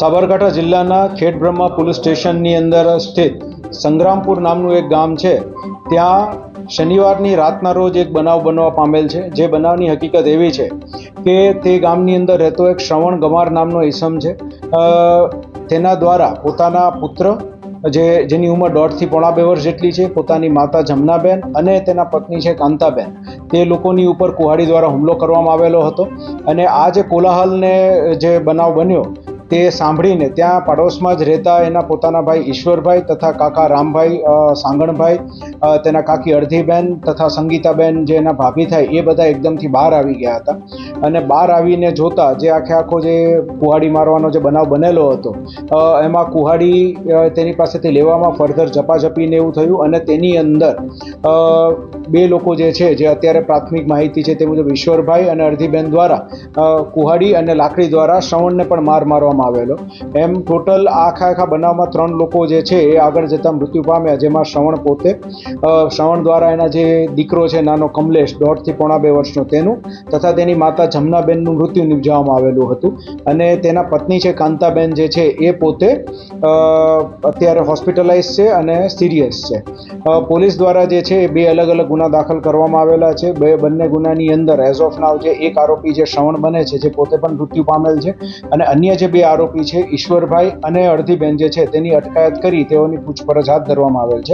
સાબરકાંઠા જિલ્લાના ખેડબ્રહ્મા પોલીસ સ્ટેશનની અંદર સ્થિત સંગ્રામપુર નામનું એક ગામ છે. ત્યાં શનિવારની રાતના રોજ એક બનાવ બનવા પામેલ છે. જે બનાવની હકીકત એવી છે કે તે ગામની અંદર રહેતો એક શ્રવણ ગમાર નામનો ઈસમ છે. તેના દ્વારા પોતાના પુત્ર જેની ઉંમર 1.5 થી 2.5 વર્ષ જેટલી છે, પોતાની માતા જમનાબેન અને તેના પત્ની છે કાંતાબેન, તે લોકોની ઉપર કુહાડી દ્વારા હુમલો કરવામાં આવેલો હતો. અને આ જે કોલાહલને જે બનાવ બન્યો તે સાંભળીને ત્યાં પાડોશમાં જ રહેતા એના પોતાના ભાઈ ઈશ્વરભાઈ તથા કાકા રામભાઈ સાંગણભાઈ, તેના કાકી અડધીબેન તથા સંગીતાબેન જે એના ભાભી થાય, એ બધા એકદમથી બહાર આવી ગયા હતા. અને બહાર આવીને જોતા જે આખો જે કુહાડી મારવાનો જે બનાવ બનેલો હતો એમાં કુહાડી તેની પાસેથી લેવામાં ફર્ધર ઝપાઝપીને એવું થયું. અને તેની અંદર બે લોકો જે છે, જે અત્યારે પ્રાથમિક માહિતી છે તે મુજબ ઈશ્વરભાઈ અને અડધીબેન દ્વારા કુહાડી અને લાકડી દ્વારા શ્રવણને પણ મારવામાં આવેલો. એમ ટોટલ આખા બનાવમાં 3 લોકો જે છે એ આગળ જતા મૃત્યુ પામ્યા, જેમાં શ્રવણ દ્વારા એના જે દીકરો છે નાનો કમલેશ 1.5 થી 2.5 વર્ષનો તેનું, તથા તેની માતા જમનાબેનનું મૃત્યુ નિપજાવવામાં આવેલું હતું. અને તેના પત્ની છે કાંતાબેન જે છે એ પોતે અત્યારે હોસ્પિટલાઇઝ છે અને સિરિયસ છે. પોલીસ દ્વારા જે છે એ 2 અલગ અલગ ગુના દાખલ કરવામાં આવેલા છે. બંને ગુનાની અંદર એઝ ઓફ નાવ જે એક આરોપી જે શ્રવણ બને છે, જે પોતે પણ મૃત્યુ પામેલ છે, અને અન્ય જે 2 આરોપી છે ઈશ્વરભાઈ અને અડધીબેન જે છે તેની અટકાયત કરી તેઓની પૂછપરછ હાથ ધરવામાં આવેલ છે.